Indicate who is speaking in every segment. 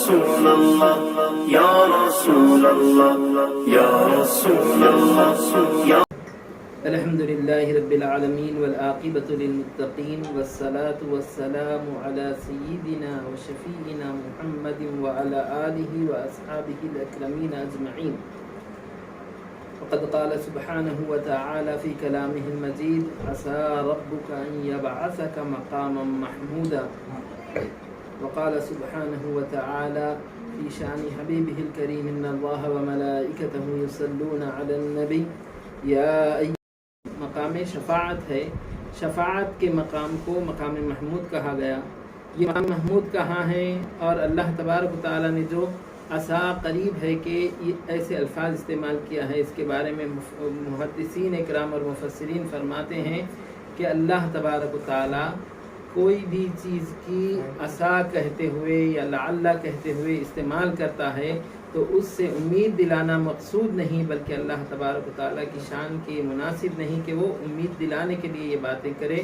Speaker 1: رسول اللہ یا رسول اللہ یا رسول اللہ یا
Speaker 2: الحمدللہ رب العالمین والعاقبۃ للمتقین والصلاة والسلام علی سیدنا و شفیعنا محمد وعلی آلہ واصحابہ الاکرمین اجمعین. وقد قال سبحانه وتعالى في كلامه المجيد عسى ربك أن يبعثك مقاما محمودا. وقال سبحانه وتعالى في شأن حبيبه الكريم إن الله وملائكته يصلون على النبي يا مقام شفاعت ہے. شفاعت کے مقام کو مقام محمود کہا گیا. یہ مقام محمود کہاں ہے؟ اور اللہ تبارک و تعالیٰ نے جو عسا قریب ہے کہ یہ ایسے الفاظ استعمال کیا ہے، اس کے بارے میں محدثین اکرام اور مفسرین فرماتے ہیں کہ اللہ تبارک و تعالیٰ کوئی بھی چیز کی عسا کہتے ہوئے یا لعل کہتے ہوئے استعمال کرتا ہے تو اس سے امید دلانا مقصود نہیں، بلکہ اللہ تبارک و تعالیٰ کی شان کے مناسب نہیں کہ وہ امید دلانے کے لیے یہ باتیں کرے،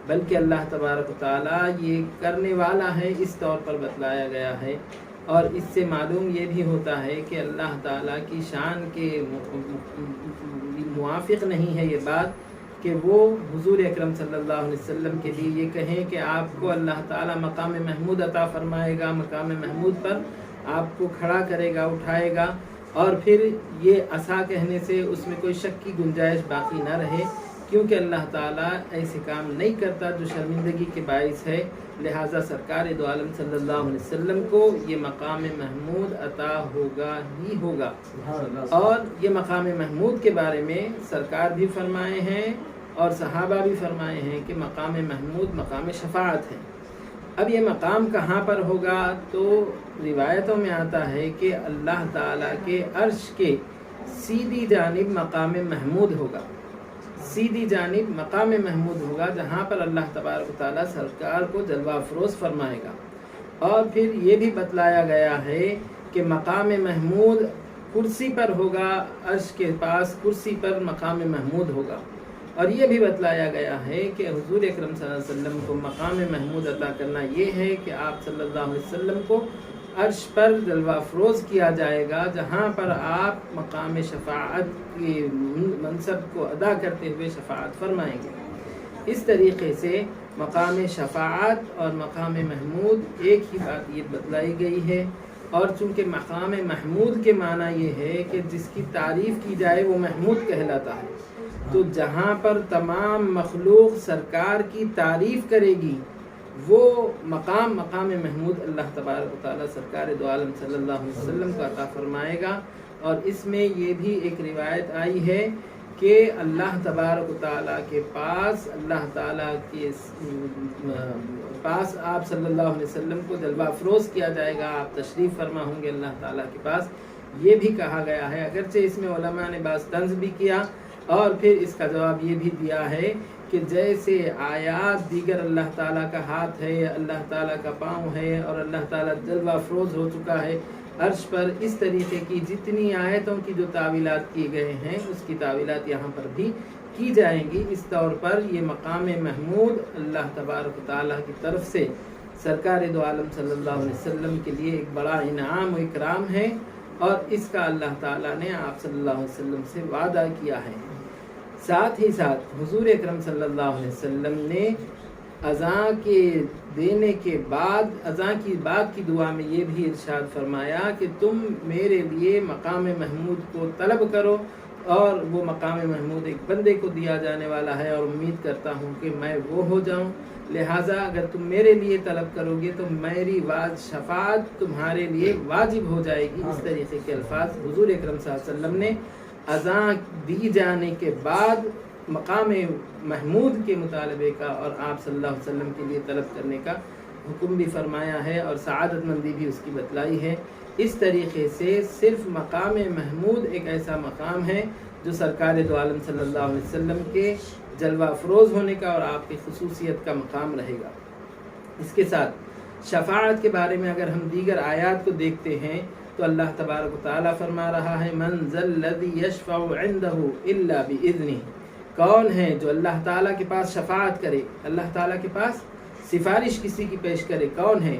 Speaker 2: بلکہ اللہ تبارک و تعالیٰ یہ کرنے والا ہے، اس طور پر بتلایا گیا ہے. اور اس سے معلوم یہ بھی ہوتا ہے کہ اللہ تعالیٰ کی شان کے موافق نہیں ہے یہ بات کہ وہ حضور اکرم صلی اللہ علیہ وسلم کے لیے یہ کہیں کہ آپ کو اللہ تعالیٰ مقام محمود عطا فرمائے گا، مقام محمود پر آپ کو کھڑا کرے گا، اٹھائے گا، اور پھر یہ عصا کہنے سے اس میں کوئی شک کی گنجائش باقی نہ رہے، کیونکہ اللہ تعالیٰ ایسے کام نہیں کرتا جو شرمندگی کے باعث ہے. لہٰذا سرکار دو عالم صلی اللہ علیہ وسلم کو یہ مقام محمود عطا ہوگا ہی ہوگا. اور یہ مقام محمود کے بارے میں سرکار بھی فرمائے ہیں اور صحابہ بھی فرمائے ہیں کہ مقام محمود مقام شفاعت ہے. اب یہ مقام کہاں پر ہوگا؟ تو روایتوں میں آتا ہے کہ اللہ تعالیٰ کے عرش کے سیدھی جانب مقام محمود ہوگا، سیدھی جانب مقام محمود ہوگا، جہاں پر اللہ تبارک و تعالیٰ سرکار کو جلوہ افروز فرمائے گا. اور پھر یہ بھی بتلایا گیا ہے کہ مقام محمود کرسی پر ہوگا، عرش کے پاس کرسی پر مقام محمود ہوگا. اور یہ بھی بتلایا گیا ہے کہ حضور اکرم صلی اللہ علیہ وسلم کو مقام محمود عطا کرنا یہ ہے کہ آپ صلی اللہ علیہ وسلم کو عرش پر جلوہ افروز کیا جائے گا، جہاں پر آپ مقام شفاعت کے منصب کو ادا کرتے ہوئے شفاعت فرمائیں گے. اس طریقے سے مقام شفاعت اور مقام محمود ایک ہی بات یہ بتلائی گئی ہے. اور چونکہ مقام محمود کے معنی یہ ہے کہ جس کی تعریف کی جائے وہ محمود کہلاتا ہے، تو جہاں پر تمام مخلوق سرکار کی تعریف کرے گی وہ مقام محمود اللہ تبارک و تعالیٰ سرکار دو عالم صلی اللہ علیہ وسلم کو عطا فرمائے گا. اور اس میں یہ بھی ایک روایت آئی ہے کہ اللہ تبارک و تعالیٰ کے پاس اللہ تعالیٰ کے پاس آپ صلی اللہ علیہ وسلم کو جلوہ افروز کیا جائے گا، آپ تشریف فرما ہوں گے اللہ تعالیٰ کے پاس. یہ بھی کہا گیا ہے، اگرچہ اس میں علماء نے بعض طنز بھی کیا اور پھر اس کا جواب یہ بھی دیا ہے کہ جیسے آیات دیگر اللہ تعالیٰ کا ہاتھ ہے، اللہ تعالیٰ کا پاؤں ہے اور اللہ تعالیٰ جلوہ افروز ہو چکا ہے عرش پر، اس طریقے کی جتنی آیتوں کی جو تعویلات کیے گئے ہیں اس کی تعویلات یہاں پر بھی کی جائیں گی. اس طور پر یہ مقام محمود اللہ تبارک و تعالیٰ کی طرف سے سرکار دو عالم صلی اللہ علیہ وسلم کے لیے ایک بڑا انعام و اکرام ہے، اور اس کا اللہ تعالیٰ نے آپ صلی اللہ علیہ وسلم سے وعدہ کیا ہے. ساتھ ہی ساتھ حضور اکرم صلی اللہ علیہ وسلم نے اذان کے دینے کے بعد، اذان کی بعد کی دعا میں یہ بھی ارشاد فرمایا کہ تم میرے لیے مقام محمود کو طلب کرو، اور وہ مقام محمود ایک بندے کو دیا جانے والا ہے اور امید کرتا ہوں کہ میں وہ ہو جاؤں. لہٰذا اگر تم میرے لیے طلب کرو گے تو میری شفاعت تمہارے لیے واجب ہو جائے گی. اس طریقے کے الفاظ حضور اکرم صلی اللہ علیہ وسلم نے اذان دی جانے کے بعد مقام محمود کے مطالبے کا اور آپ صلی اللہ علیہ وسلم کے لیے طلب کرنے کا حکم بھی فرمایا ہے، اور سعادت مندی بھی اس کی بتلائی ہے. اس طریقے سے صرف مقام محمود ایک ایسا مقام ہے جو سرکار دو عالم صلی اللہ علیہ وسلم کے جلوہ افروز ہونے کا اور آپ کی خصوصیت کا مقام رہے گا. اس کے ساتھ شفاعت کے بارے میں اگر ہم دیگر آیات کو دیکھتے ہیں تو اللہ تبارک و تعالیٰ فرما رہا ہے من ذا الذی یشفع عندہ الا باذنہ، کون ہے جو اللہ تعالیٰ کے پاس شفاعت کرے، اللہ تعالیٰ کے پاس سفارش کسی کی پیش کرے، کون ہے؟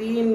Speaker 2: 3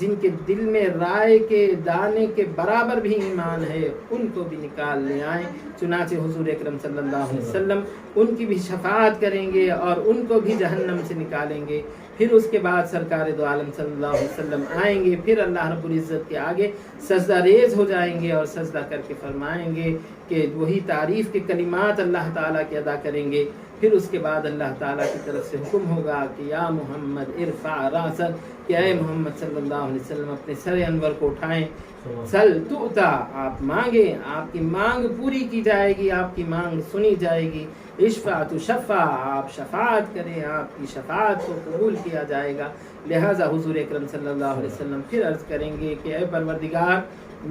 Speaker 2: جن کے دل میں رائے کے دانے کے برابر بھی ایمان ہے ان کو بھی نکال لے آئیں۔ چنانچہ حضور اکرم صلی اللہ علیہ وسلم ان کی بھی شفاعت کریں گے اور ان کو بھی جہنم سے نکالیں گے۔ پھر اس کے بعد سرکار دو عالم صلی اللہ علیہ وسلم آئیں گے، پھر اللہ رب العزت کے آگے سجدہ ریز ہو جائیں گے اور سجدہ کر کے فرمائیں گے کہ وہی تعریف کے کلمات اللہ تعالیٰ کے ادا کریں گے۔ پھر اس کے بعد اللہ تعالیٰ کی طرف سے حکم ہوگا کہ یا محمد ارفع راسک، کہ اے محمد صلی اللہ علیہ وسلم اپنے سر انور کو اٹھائیں، سل تؤتا، آپ مانگیں، آپ کی مانگ پوری کی جائے گی، آپ کی مانگ سنی جائے گی، اشفع تشفع، آپ شفاعت کریں، آپ کی شفاعت کو قبول کیا جائے گا۔ لہٰذا حضور اکرم صلی اللہ علیہ وسلم پھر عرض کریں گے کہ اے پروردگار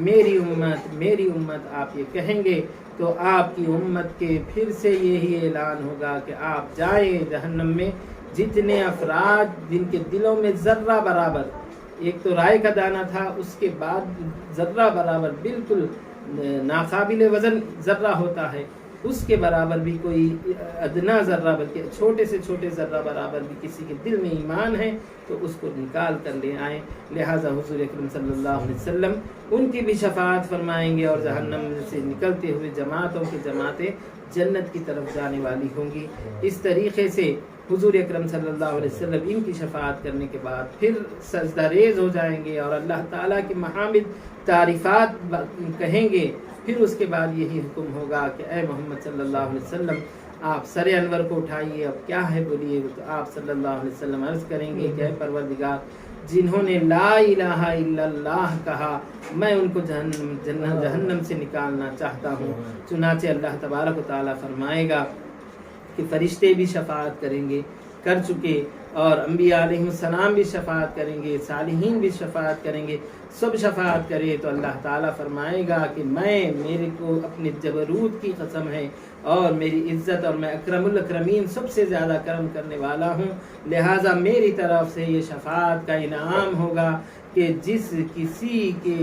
Speaker 2: میری امت، آپ یہ کہیں گے تو آپ کی امت کے پھر سے یہی اعلان ہوگا کہ آپ جائیں جہنم میں، جتنے افراد جن کے دلوں میں ذرہ برابر، ایک تو رائے کا دانہ تھا، اس کے بعد ذرہ برابر بالکل ناقابل وزن ذرہ ہوتا ہے، اس کے برابر بھی کوئی ادنا ذرہ بلکہ چھوٹے سے چھوٹے ذرہ برابر بھی کسی کے دل میں ایمان ہے تو اس کو نکال کر لے آئیں۔ لہٰذا حضور اکرم صلی اللہ علیہ وسلم ان کی بھی شفاعت فرمائیں گے اور جہنم سے نکلتے ہوئے جماعتوں کی جماعتیں جنت کی طرف جانے والی ہوں گی۔ اس طریقے سے حضور اکرم صلی اللہ علیہ وسلم ان کی شفاعت کرنے کے بعد پھر سجدہ ریز ہو جائیں گے اور اللہ تعالیٰ کی محامد تعریفات کہیں گے۔ پھر اس کے بعد یہی حکم ہوگا کہ اے محمد صلی اللہ علیہ وسلم آپ سر انور کو اٹھائیے، اب کیا ہے بولیے۔ تو آپ صلی اللہ علیہ وسلم عرض کریں گے کہ اے پروردگار جنہوں نے لا الہ الا اللہ کہا میں ان کو جہنم سے نکالنا چاہتا ہوں۔ چنانچہ اللہ تبارک و تعالیٰ فرمائے گا کہ فرشتے بھی شفاعت کریں گے، کر چکے، اور انبیاء علیہ السلام بھی شفاعت کریں گے، صالحین بھی شفاعت کریں گے، سب شفاعت کرے تو اللہ تعالیٰ فرمائے گا کہ میرے کو اپنے جبروت کی قسم ہے اور میری عزت اور میں اکرم الاکرمین سب سے زیادہ کرم کرنے والا ہوں، لہٰذا میری طرف سے یہ شفاعت کا انعام ہوگا کہ جس کسی کے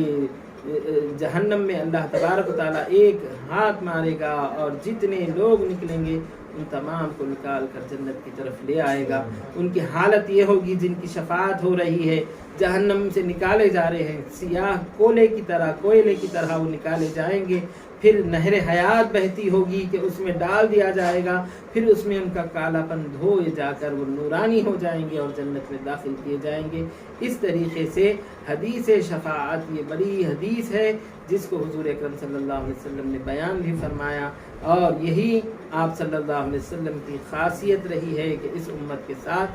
Speaker 2: جہنم میں اللہ تبارک و تعالیٰ ایک ہاتھ مارے گا اور جتنے لوگ نکلیں گے ان تمام کو نکال کر جنت کی طرف لے آئے گا۔ ان کی حالت یہ ہوگی جن کی شفاعت ہو رہی ہے، جہنم سے نکالے جا رہے ہیں، سیاہ کوئلے کی طرح وہ نکالے جائیں گے، پھر نہر حیات بہتی ہوگی کہ اس میں ڈال دیا جائے گا، پھر اس میں ان کا کالا پن دھوئے جا کر وہ نورانی ہو جائیں گے اور جنت میں داخل کیے جائیں گے۔ اس طریقے سے حدیث شفاعت یہ بڑی حدیث ہے جس کو حضور اکرم صلی اللہ علیہ وسلم نے بیان بھی فرمایا، اور یہی آپ صلی اللہ علیہ وسلم کی خاصیت رہی ہے کہ اس امت کے ساتھ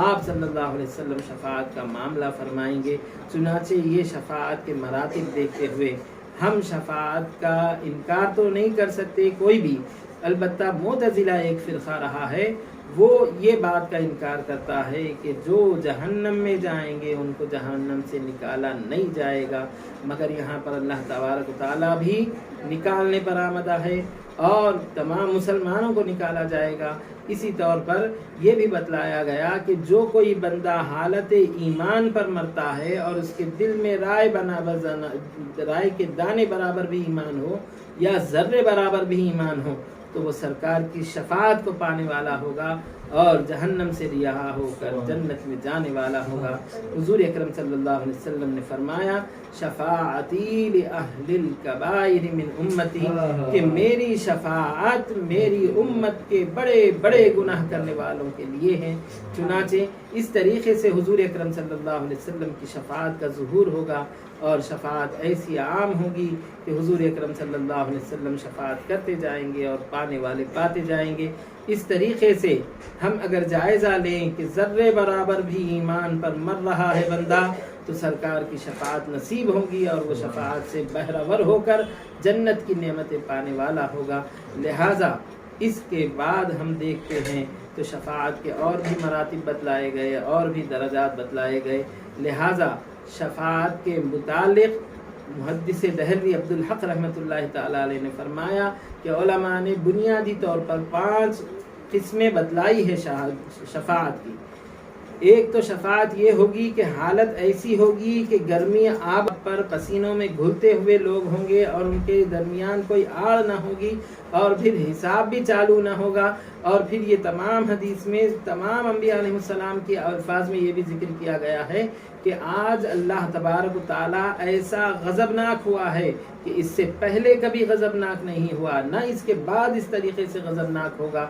Speaker 2: آپ صلی اللہ علیہ وسلم شفاعت کا معاملہ فرمائیں گے۔ چنانچہ یہ شفاعت کے مراتب دیکھتے ہوئے ہم شفاعت کا انکار تو نہیں کر سکتے کوئی بھی، البتہ معتزلہ ایک فرقہ رہا ہے، وہ یہ بات کا انکار کرتا ہے کہ جو جہنم میں جائیں گے ان کو جہنم سے نکالا نہیں جائے گا، مگر یہاں پر اللہ تبارک و تعالیٰ بھی نکالنے پر آمدہ ہے اور تمام مسلمانوں کو نکالا جائے گا۔ اسی طور پر یہ بھی بتلایا گیا کہ جو کوئی بندہ حالت ایمان پر مرتا ہے اور اس کے دل میں رائے کے دانے برابر بھی ایمان ہو یا ذرے برابر بھی ایمان ہو تو وہ سرکار کی شفاعت کو پانے والا ہوگا اور جہنم سے رہا ہو کر جنت میں جانے والا ہوگا۔ حضور اکرم صلی اللہ علیہ وسلم نے فرمایا شفاعتی لأہل الکبائر من امتی، کہ میری شفاعت میری امت کے بڑے بڑے گناہ کرنے والوں کے لیے ہیں۔ چنانچہ اس طریقے سے حضور اکرم صلی اللہ علیہ وسلم کی شفاعت کا ظہور ہوگا اور شفاعت ایسی عام ہوگی کہ حضور اکرم صلی اللہ علیہ وسلم شفاعت کرتے جائیں گے اور پانے والے پاتے جائیں گے۔ اس طریقے سے ہم اگر جائزہ لیں کہ ذرے برابر بھی ایمان پر مر رہا ہے بندہ تو سرکار کی شفاعت نصیب ہوگی اور وہ شفاعت سے بہرور ہو کر جنت کی نعمتیں پانے والا ہوگا۔ لہٰذا اس کے بعد ہم دیکھتے ہیں تو شفاعت کے اور بھی مراتب بتلائے گئے اور بھی درجات بتلائے گئے۔ لہٰذا شفاعت کے متعلق محدث دہلوی عبدالحق رحمۃ اللہ تعالیٰ علیہ نے فرمایا کہ علماء نے بنیادی طور پر 5 قسمیں بتلائی ہے شفاعت کی۔ ایک تو شفاعت یہ ہوگی کہ حالت ایسی ہوگی کہ گرمی آب پر پسینوں میں گھلتے ہوئے لوگ ہوں گے اور ان کے درمیان کوئی آڑ نہ ہوگی، اور پھر حساب بھی چالو نہ ہوگا، اور پھر یہ تمام حدیث میں تمام انبیاء علیہ السلام کے الفاظ میں یہ بھی ذکر کیا گیا ہے کہ آج اللہ تبارک و تعالیٰ ایسا غضبناک ہوا ہے کہ اس سے پہلے کبھی غضبناک نہیں ہوا، نہ اس کے بعد اس طریقے سے غضبناک ہوگا۔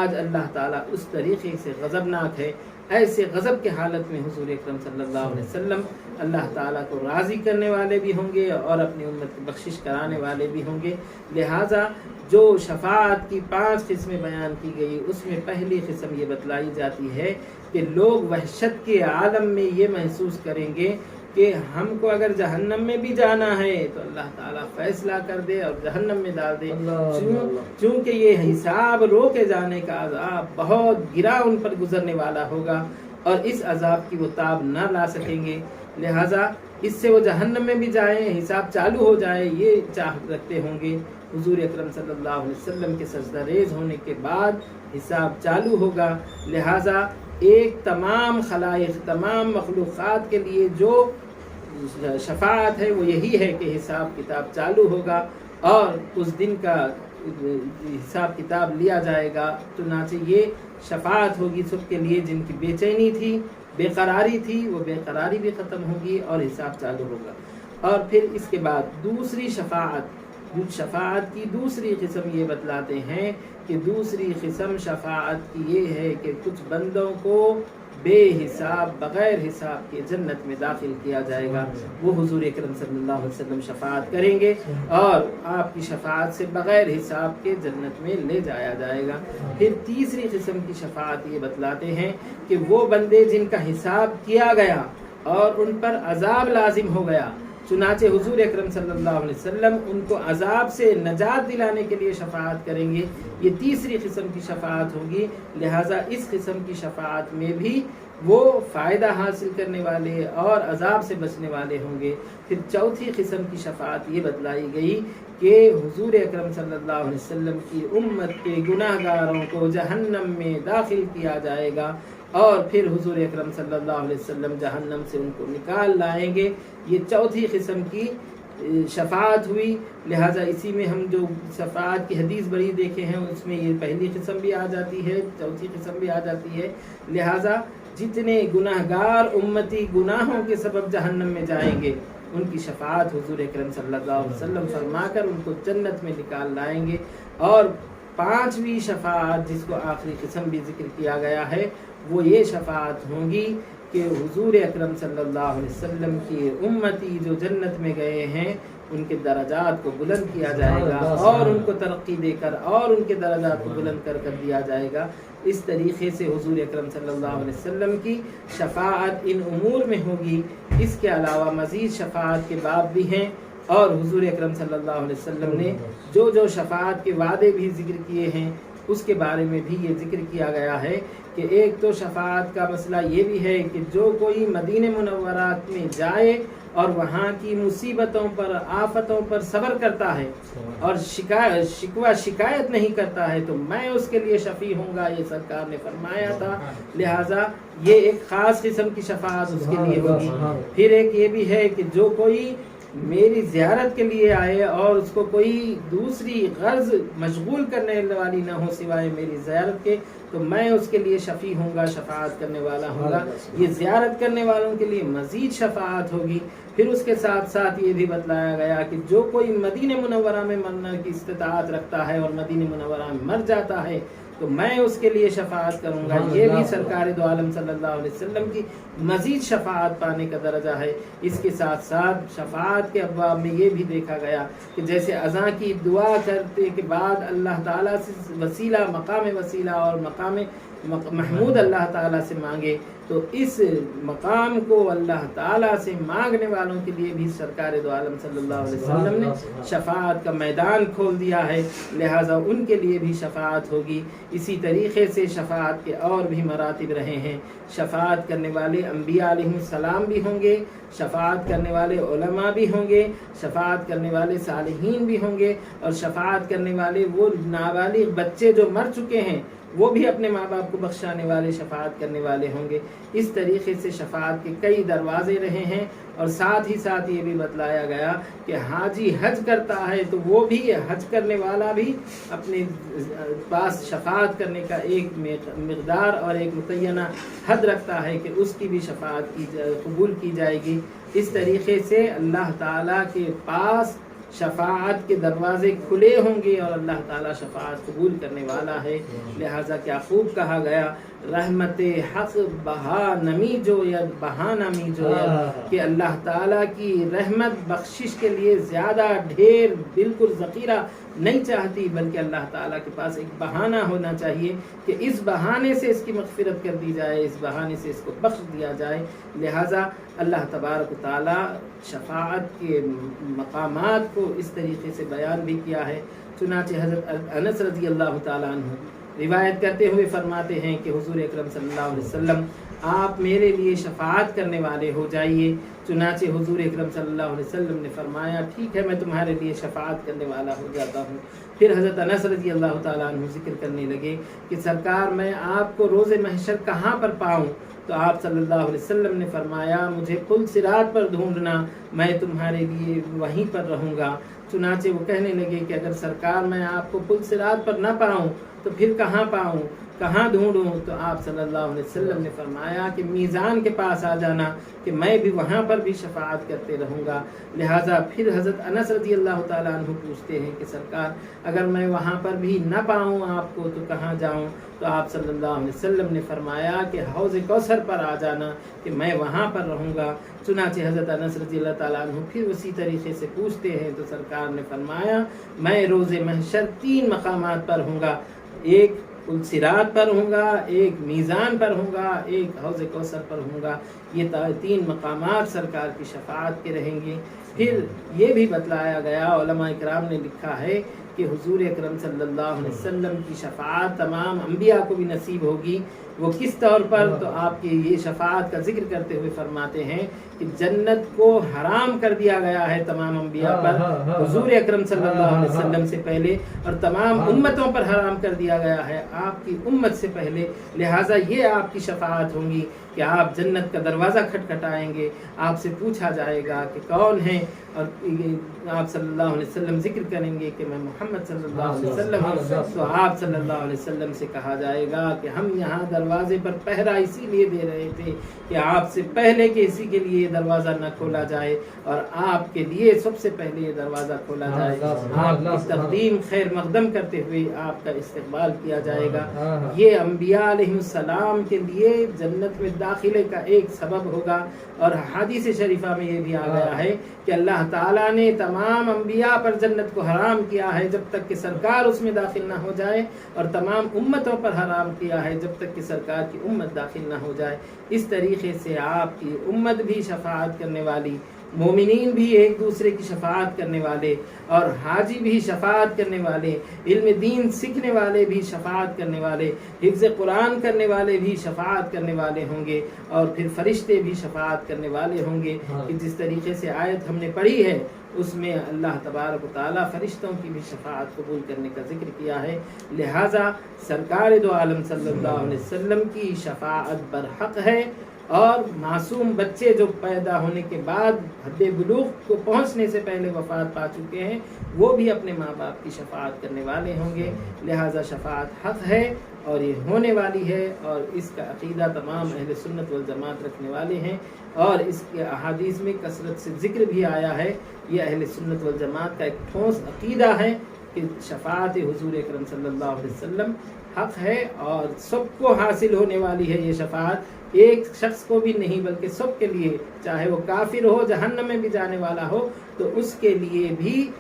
Speaker 2: آج اللہ تعالیٰ اس طریقے سے غضبناک ہے۔ ایسے غضب کے حالت میں حضور اکرم صلی اللہ علیہ وسلم اللہ تعالیٰ کو راضی کرنے والے بھی ہوں گے اور اپنی امت کی بخشش کرانے والے بھی ہوں گے۔ لہٰذا جو شفاعت کی 5 قسمیں بیان کی گئی، اس میں پہلی قسم یہ بتلائی جاتی ہے کہ لوگ وحشت کے عالم میں یہ محسوس کریں گے کہ ہم کو اگر جہنم میں بھی جانا ہے تو اللہ تعالیٰ فیصلہ کر دے اور جہنم میں ڈال دے، چونکہ یہ حساب روکے جانے کا عذاب بہت گرا ان پر گزرنے والا ہوگا اور اس عذاب کی وہ تاب نہ لا سکیں گے۔ لہٰذا اس سے وہ جہنم میں بھی جائیں، حساب چالو ہو جائے، یہ چاہت رکھتے ہوں گے۔ حضور اکرم صلی اللہ علیہ وسلم کے سجدہ ریز ہونے کے بعد حساب چالو ہوگا۔ لہٰذا ایک تمام خلائق، تمام مخلوقات کے لیے جو شفاعت ہے وہ یہی ہے کہ حساب کتاب چالو ہوگا اور اس دن کا حساب کتاب لیا جائے گا۔ چنانچہ یہ شفاعت ہوگی سب کے لیے جن کی بے چینی تھی، بے قراری تھی، وہ بے قراری بھی ختم ہوگی اور حساب چالو ہوگا۔ اور پھر اس کے بعد دوسری شفاعت کی دوسری قسم یہ بتلاتے ہیں کہ دوسری قسم شفاعت کی یہ ہے کہ کچھ بندوں کو بے حساب، بغیر حساب کے جنت میں داخل کیا جائے گا۔ وہ حضور اکرم صلی اللہ علیہ وسلم شفاعت کریں گے اور آپ کی شفاعت سے بغیر حساب کے جنت میں لے جایا جائے گا۔ پھر تیسری قسم کی شفاعت یہ بتلاتے ہیں کہ وہ بندے جن کا حساب کیا گیا اور ان پر عذاب لازم ہو گیا، چنانچہ حضور اکرم صلی اللہ علیہ وسلم ان کو عذاب سے نجات دلانے کے لیے شفاعت کریں گے۔ یہ تیسری قسم کی شفاعت ہوگی۔ لہٰذا اس قسم کی شفاعت میں بھی وہ فائدہ حاصل کرنے والے اور عذاب سے بچنے والے ہوں گے۔ پھر چوتھی قسم کی شفاعت یہ بتلائی گئی کہ حضور اکرم صلی اللہ علیہ وسلم کی امت کے گناہ گاروں کو جہنم میں داخل کیا جائے گا اور پھر حضور اکرم صلی اللہ علیہ وسلم جہنم سے ان کو نکال لائیں گے۔ یہ چوتھی قسم کی شفاعت ہوئی۔ لہٰذا اسی میں ہم جو شفاعت کی حدیث بڑی دیکھے ہیں اس میں یہ پہلی قسم بھی آ جاتی ہے، چوتھی قسم بھی آ جاتی ہے۔ لہٰذا جتنے گناہ گار امتی گناہوں کے سبب جہنم میں جائیں گے ان کی شفاعت حضور اکرم صلی اللہ علیہ وسلم فرما کر ان کو جنت میں نکال لائیں گے۔ اور پانچویں شفاعت جس کو آخری قسم بھی ذکر کیا گیا ہے وہ یہ شفاعت ہوں گی کہ حضور اکرم صلی اللہ علیہ وسلم کی امتی جو جنت میں گئے ہیں ان کے درجات کو بلند کیا جائے گا اور ان کو ترقی دے کر اور ان کے درجات کو بلند کر دیا جائے گا۔ اس طریقے سے حضور اکرم صلی اللہ علیہ وسلم کی شفاعت ان امور میں ہوگی۔ اس کے علاوہ مزید شفاعت کے باب بھی ہیں اور حضور اکرم صلی اللہ علیہ وسلم نے جو شفاعت کے وعدے بھی ذکر کیے ہیں اس کے بارے میں بھی یہ ذکر کیا گیا ہے کہ ایک تو شفاعت کا مسئلہ یہ بھی ہے کہ جو کوئی مدینہ منورات میں جائے اور وہاں کی مصیبتوں پر، آفتوں پر صبر کرتا ہے اور شکایت نہیں کرتا ہے تو میں اس کے لیے شفیع ہوں گا، یہ سرکار نے فرمایا تھا۔ لہٰذا یہ ایک خاص قسم کی شفاعت اس کے لیے ہوگی۔ پھر ایک یہ بھی ہے کہ جو کوئی میری زیارت کے لیے آئے اور اس کو کوئی دوسری غرض مشغول کرنے والی نہ ہو سوائے میری زیارت کے تو میں اس کے لیے شفیع ہوں گا، شفاعت کرنے والا ہوں گا۔ یہ زیارت کرنے والوں کے لیے مزید شفاعت ہوگی۔ پھر اس کے ساتھ ساتھ یہ بھی بتلایا گیا کہ جو کوئی مدینہ منورہ میں مرنے کی استطاعت رکھتا ہے اور مدینہ منورہ میں مر جاتا ہے تو میں اس کے لیے شفاعت کروں گا۔ یہ بھی سرکار دو عالم صلی اللہ علیہ وسلم کی مزید شفاعت پانے کا درجہ ہے۔ اس کے ساتھ ساتھ شفاعت کے ابواب میں یہ بھی دیکھا گیا کہ جیسے اذان کی دعا کرتے کے بعد اللہ تعالیٰ سے وسیلہ، مقام وسیلہ اور مقام محمود اللہ تعالیٰ سے مانگے تو اس مقام کو اللہ تعالیٰ سے مانگنے والوں کے لیے بھی سرکار دو عالم صلی اللہ علیہ وسلم نے شفاعت کا میدان کھول دیا ہے۔ لہٰذا ان کے لیے بھی شفاعت ہوگی۔ اسی طریقے سے شفاعت کے اور بھی مراتب رہے ہیں۔ شفاعت کرنے والے انبیاء علیہ السلام بھی ہوں گے، شفاعت کرنے والے علماء بھی ہوں گے، شفاعت کرنے والے صالحین بھی ہوں گے اور شفاعت کرنے والے وہ نابالغ بچے جو مر چکے ہیں وہ بھی اپنے ماں باپ کو بخشانے والے، شفاعت کرنے والے ہوں گے۔ اس طریقے سے شفاعت کے کئی دروازے رہے ہیں، اور ساتھ ہی ساتھ یہ بھی بتلایا گیا کہ حاجی حج کرتا ہے تو وہ بھی، حج کرنے والا بھی اپنے پاس شفاعت کرنے کا ایک مقدار اور ایک متعینہ حد رکھتا ہے کہ اس کی بھی شفاعت قبول کی جائے گی۔ اس طریقے سے اللہ تعالیٰ کے پاس شفاعت کے دروازے کھلے ہوں گے، اور اللہ تعالیٰ شفاعت قبول کرنے والا ہے۔ لہٰذا کیا خوب کہا گیا، رحمت حق بہا نمی جو ید بہا نمی جو ید، کہ اللہ تعالیٰ کی رحمت بخشش کے لیے زیادہ ڈھیر بالکل ذخیرہ نہیں چاہتی، بلکہ اللہ تعالیٰ کے پاس ایک بہانہ ہونا چاہیے کہ اس بہانے سے اس کی مغفرت کر دی جائے، اس بہانے سے اس کو بخش دیا جائے۔ لہٰذا اللہ تبارک و تعالیٰ شفاعت کے مقامات کو اس طریقے سے بیان بھی کیا ہے۔ چنانچہ حضرت انس رضی اللہ تعالیٰ عنہ روایت کرتے ہوئے فرماتے ہیں کہ حضور اکرم صلی اللہ علیہ وسلم آپ میرے لیے شفاعت کرنے والے ہو جائیے۔ چنانچہ حضور اکرم صلی اللہ علیہ وسلم نے فرمایا ٹھیک ہے، میں تمہارے لیے شفاعت کرنے والا ہو جاتا ہوں۔ پھر حضرت انس رضی اللہ تعالیٰ عنہ ذکر کرنے لگے کہ سرکار میں آپ کو روز محشر کہاں پر پاؤں؟ تو آپ صلی اللہ علیہ وسلم نے فرمایا مجھے پل صراط پر ڈھونڈنا، میں تمہارے لیے وہیں پر رہوں گا۔ چنانچہ وہ کہنے لگے کہ اگر سرکار میں آپ کو پل صراط پر نہ پاؤں تو پھر کہاں پاؤں، کہاں ڈھونڈوں؟ تو آپ صلی اللہ علیہ وسلم نے فرمایا کہ میزان کے پاس آ جانا کہ میں بھی وہاں پر بھی شفاعت کرتے رہوں گا۔ لہٰذا پھر حضرت انس رضی اللہ تعالیٰ عنہ پوچھتے ہیں کہ سرکار اگر میں وہاں پر بھی نہ پاؤں آپ کو تو کہاں جاؤں؟ تو آپ صلی اللہ علیہ وسلم نے فرمایا کہ حوض کوثر پر آ جانا کہ میں وہاں پر رہوں گا۔ چنانچہ حضرت انس رضی اللہ تعالیٰ عنہ پھر اسی طریقے سے پوچھتے ہیں تو سرکار نے فرمایا میں روز محشر 3 مقامات پر ہوں گا، ایک پل صراط پر ہوں گا، ایک میزان پر ہوں گا، ایک حوض کوثر پر ہوں گا۔ یہ 3 مقامات سرکار کی شفاعت کے رہیں گے۔ پھر یہ بھی بتلایا گیا، علماء اکرام نے لکھا ہے کہ حضور اکرم صلی اللہ علیہ وسلم کی شفاعت تمام انبیاء کو بھی نصیب ہوگی۔ وہ کس طور پر؟ تو آپ کی یہ شفاعت کا ذکر کرتے ہوئے فرماتے ہیں کہ جنت کو حرام کر دیا گیا ہے تمام انبیاء پر حضور اکرم صلی اللہ علیہ وسلم سے پہلے، اور تمام امتوں پر حرام کر دیا گیا ہے آپ کی امت سے پہلے۔ لہٰذا یہ آپ کی شفاعت ہوں گی کہ آپ جنت کا دروازہ کھٹکھٹائیں گے، آپ سے پوچھا جائے گا کہ کون ہیں، اور آپ صلی اللہ علیہ وسلم ذکر کریں گے کہ میں محمد صلی اللہ علیہ وسلم ہوں، تو آپ صلی اللہ علیہ وسلم سے کہا جائے گا کہ ہم یہاں دروازے پر پہرا اسی لیے دے رہے تھے کہ آپ سے پہلے کسی کے لیے دروازہ نہ کھولا جائے، اور آپ کے لیے سب سے پہلے یہ دروازہ کھولا جائے، آپ کی تقدیم خیر مقدم کرتے ہوئے آپ کا استقبال کیا جائے گا۔ یہ انبیاء علیہ السلام کے لیے جنت میں داخلے کا ایک سبب ہوگا۔ اور حدیث شریفہ میں یہ بھی آ گیا ہے کہ اللہ تعالیٰ نے تمام انبیاء پر جنت کو حرام کیا ہے جب تک کہ سرکار اس میں داخل نہ ہو جائے، اور تمام امتوں پر حرام کیا ہے جب تک کہ سرکار کی امت داخل نہ ہو جائے۔ اس طریقے سے آپ کی امت بھی شفاعت کرنے والی، مومنین بھی ایک دوسرے کی شفاعت کرنے والے، اور حاجی بھی شفاعت کرنے والے، علم دین سیکھنے والے بھی شفاعت کرنے والے، حفظ قرآن کرنے والے بھی شفاعت کرنے والے ہوں گے، اور پھر فرشتے بھی شفاعت کرنے والے ہوں گے۔ کہ جس طریقے سے آیت ہم نے پڑھی ہے اس میں اللہ تبارک و تعالیٰ فرشتوں کی بھی شفاعت قبول کرنے کا ذکر کیا ہے۔ لہٰذا سرکار دو عالم صلی اللہ علیہ وسلم کی شفاعت برحق ہے، اور معصوم بچے جو پیدا ہونے کے بعد حد بلوغ کو پہنچنے سے پہلے وفات پا چکے ہیں وہ بھی اپنے ماں باپ کی شفاعت کرنے والے ہوں گے۔ لہٰذا شفاعت حق ہے اور یہ ہونے والی ہے، اور اس کا عقیدہ تمام اہل سنت والجماعت رکھنے والے ہیں، اور اس کے احادیث میں کثرت سے ذکر بھی آیا ہے۔ یہ اہل سنت والجماعت کا ایک ٹھوس عقیدہ ہے کہ شفاعت حضور اکرم صلی اللہ علیہ وسلم حق ہے، اور سب کو حاصل ہونے والی ہے یہ شفاعت، ایک شخص کو بھی نہیں بلکہ سب کے لیے، چاہے وہ کافر ہو جہنم میں بھی جانے والا ہو تو اس کے لیے بھی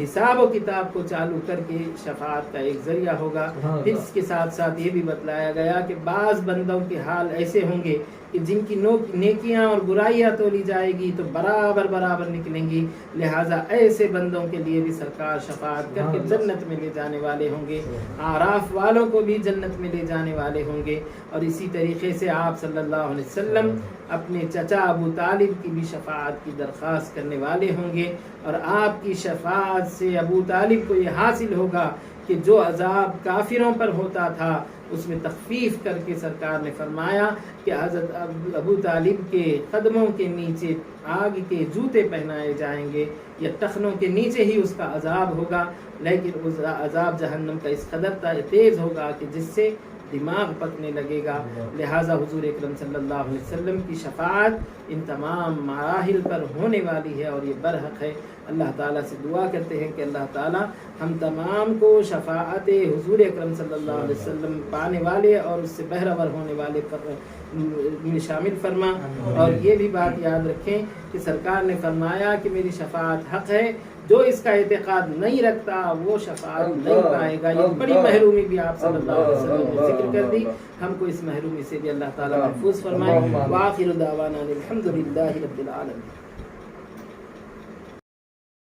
Speaker 2: حساب و کتاب کو چالو کر کے شفاعت کا ایک ذریعہ ہوگا۔ پھر اس کے ساتھ ساتھ یہ بھی بتلایا گیا کہ بعض بندوں کے حال ایسے ہوں گے کہ جن کی نیکیاں اور برائیاں تولی جائے گی تو برابر برابر نکلیں گی، لہٰذا ایسے بندوں کے لیے بھی سرکار شفاعت کر کے جنت میں لے جانے والے ہوں گے، اعراف والوں کو بھی جنت میں لے جانے والے ہوں گے۔ اور اسی طریقے سے آپ صلی اللہ علیہ وسلم اپنے چچا ابو طالب کی بھی شفاعت کی درخواست کرنے والے ہوں گے، اور آپ کی شفاعت سے ابو طالب کو یہ حاصل ہوگا کہ جو عذاب کافروں پر ہوتا تھا اس میں تخفیف کر کے سرکار نے فرمایا کہ حضرت ابو طالب کے قدموں کے نیچے آگ کے جوتے پہنائے جائیں گے یا ٹخنوں کے نیچے ہی اس کا عذاب ہوگا، لیکن اس عذاب جہنم کا اس قدر تیز ہوگا کہ جس سے دماغ پکنے لگے گا۔ لہٰذا حضور اکرم صلی اللہ علیہ وسلم کی شفاعت ان تمام مراحل پر ہونے والی ہے اور یہ برحق ہے۔ اللہ تعالیٰ سے دعا کرتے ہیں کہ اللہ تعالیٰ ہم تمام کو شفاعت حضور اکرم صلی اللہ علیہ وسلم پانے والے اور اس سے بہرور ہونے والے میں شامل فرما۔ اور یہ بھی بات یاد رکھیں کہ سرکار نے فرمایا کہ میری شفاعت حق ہے، جو اس کا اعتقاد نہیں رکھتا وہ شفاعت نہیں پائے گا۔ یہ بڑی محرومی بھی آپ صلی اللہ علیہ وسلم نے ذکر کر دی، ہم کو اس محرومی سے بھی اللہ تعالیٰ محفوظ فرمائے۔ وآخر دعوانا الحمد للہ رب العالمین۔